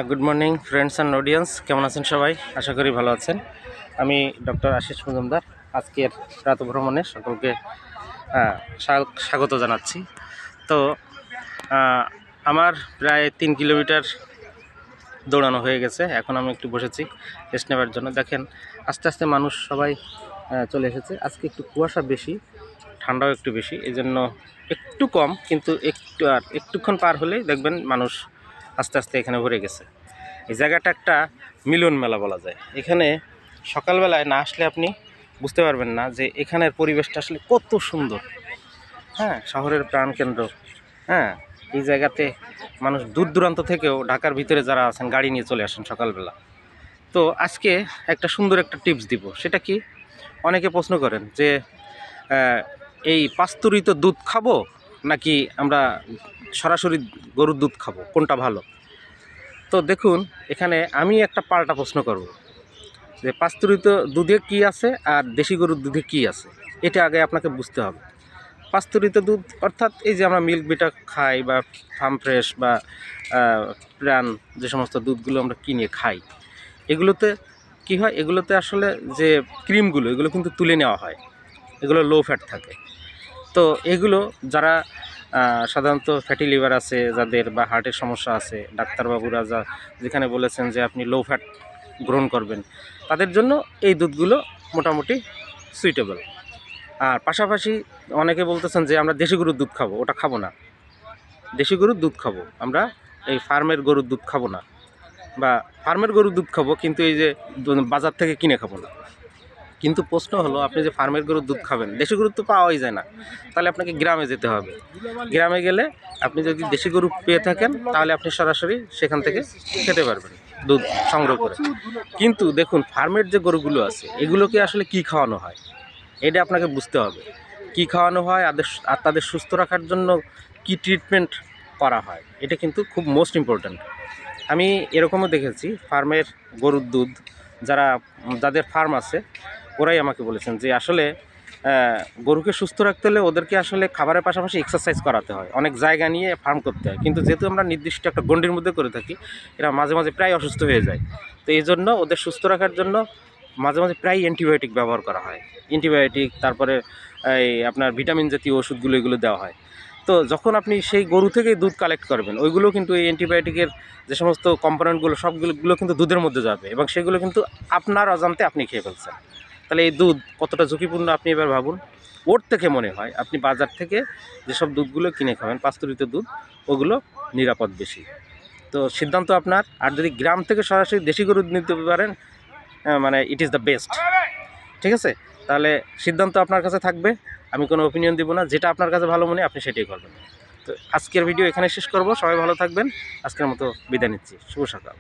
Good morning friends and audience, কেমন আছেন সবাই? আশা করি ভালো আছেন। আমি ডক্টর আশিস মজুমদার আজকের প্রাতঃভ্রমণে সকলকে স্বাগত জানাচ্ছি। তো আমার প্রায় 3 কিলোমিটার দৌড়ানো হয়ে গেছে। এখন আমি একটু বসেছি রেস্ট নেওয়ার জন্য। দেখেন আস্তে আস্তে মানুষ সবাই চলে এসেছে। আজকে একটু কুয়াশা বেশি, ঠান্ডাও একটু বেশি, এই জন্য একটু কম, কিন্তু একটুক্ষণ পার হলেই দেখবেন মানুষ আস্তে আস্তে এখানে ভরে গেছে। এই জায়গাটা একটা মিলন মেলা বলা যায়। এখানে সকালবেলায় না আসলে আপনি বুঝতে পারবেন না যে এখানের পরিবেশটা আসলে কত সুন্দর। হ্যাঁ, শহরের প্রাণকেন্দ্র। হ্যাঁ, এই জায়গাতে মানুষ দূর দূরান্ত থেকেও ঢাকার ভিতরে যারা আছেন গাড়ি নিয়ে চলে আসেন সকালবেলা। তো আজকে একটা সুন্দর একটা টিপস দিব। সেটা কি, অনেকে প্রশ্ন করেন যে এই পাস্তুরিত দুধ খাবো নাকি আমরা সরাসরি গরুর দুধ খাবো, কোনটা ভালো? তো দেখুন, এখানে আমি একটা পাল্টা প্রশ্ন করব যে পাস্তুরিত দুধে কি আছে আর দেশি গরুর দুধে কি আছে, এটা আগে আপনাকে বুঝতে হবে। পাস্তুরিত দুধ অর্থাৎ এই যে আমরা মিল্ক বিটা খাই বা ফার্ম ফ্রেশ বা প্রাণ, যে সমস্ত দুধগুলো আমরা কিনে খাই, এগুলোতে কি হয়, এগুলোতে আসলে যে ক্রিমগুলো এগুলো কিন্তু তুলে নেওয়া হয়, এগুলো লো ফ্যাট থাকে। তো এগুলো যারা সাধারণত ফ্যাটি লিভার আছে যাদের বা হার্টের সমস্যা আছে, ডাক্তারবাবুরা যেখানে বলেছেন যে আপনি লো ফ্যাট গ্রহণ করবেন, তাদের জন্য এই দুধগুলো মোটামুটি সুইটেবল। আর পাশাপাশি অনেকে বলতেছেন যে আমরা দেশি গরুর দুধ খাবো, ওটা খাবো না। দেশি গরুর দুধ খাবো আমরা, এই ফার্মের গরুর দুধ খাবো না, বা ফার্মের গরুর দুধ খাবো কিন্তু এই যে বাজার থেকে কিনে খাবো না। কিন্তু প্রশ্ন হলো, আপনি যে ফার্মের গরুর দুধ খাবেন, দেশি গরুর তো পাওয়াই যায় না, তাহলে আপনাকে গ্রামে যেতে হবে। গ্রামে গেলে আপনি যদি দেশি গরু পেয়ে থাকেন তাহলে আপনি সরাসরি সেখান থেকে খেতে পারবেন দুধ সংগ্রহ করে। কিন্তু দেখুন, ফার্মের যে গরুগুলো আছে এগুলোকে আসলে কি খাওয়ানো হয় এটা আপনাকে বুঝতে হবে। কি খাওয়ানো হয় আর তাদের সুস্থ রাখার জন্য কি ট্রিটমেন্ট করা হয়, এটা কিন্তু খুব মোস্ট ইম্পর্ট্যান্ট। আমি এরকমও দেখেছি ফার্মের গরুর দুধ যাদের ফার্ম আছে ওরাই আমাকে বলেছেন যে আসলে গরুকে সুস্থ রাখতে হলে ওদেরকে আসলে খাবারের পাশাপাশি এক্সারসাইজ করাতে হয়, অনেক জায়গা নিয়ে ফার্ম করতে হয়। কিন্তু যেহেতু আমরা নির্দিষ্ট একটা গণ্ডির মধ্যে করে থাকি, এরা মাঝে মাঝে প্রায় অসুস্থ হয়ে যায়। তো এই জন্য ওদের সুস্থ রাখার জন্য মাঝে মাঝে প্রায় অ্যান্টিবায়োটিক ব্যবহার করা হয়। অ্যান্টিবায়োটিক, তারপরে এই আপনার ভিটামিন জাতীয় ওষুধগুলো এগুলো দেওয়া হয়। তো যখন আপনি সেই গরু থেকেই দুধ কালেক্ট করবেন, ওইগুলো কিন্তু এই অ্যান্টিবায়োটিকের যে সমস্ত কম্পোনেন্টগুলো সবগুলো কিন্তু দুধের মধ্যে যাবে, এবং সেগুলো কিন্তু আপনার অজান্তে আপনি খেয়ে ফেলছেন। তাহলে এই দুধ কতটা ঝুঁকিপূর্ণ আপনি এবার ভাবুন। ওর থেকে মনে হয় আপনি বাজার থেকে যেসব দুধগুলো কিনে খাবেন, পাস্তুরিত দুধ, ওগুলো নিরাপদ বেশি। তো সিদ্ধান্ত আপনার। আর যদি গ্রাম থেকে সরাসরি দেশি গরু নিতে পারেন, মানে ইট ইজ দ্য বেস্ট। ঠিক আছে, তাহলে সিদ্ধান্ত আপনার কাছে থাকবে, আমি কোনো ওপিনিয়ন দিব না। যেটা আপনার কাছে ভালো মনে আপনি সেটাই করবেন। তো আজকের ভিডিও এখানে শেষ করব। সবাই ভালো থাকবেন। আজকের মতো বিদায় নিচ্ছি। শুভ সকাল।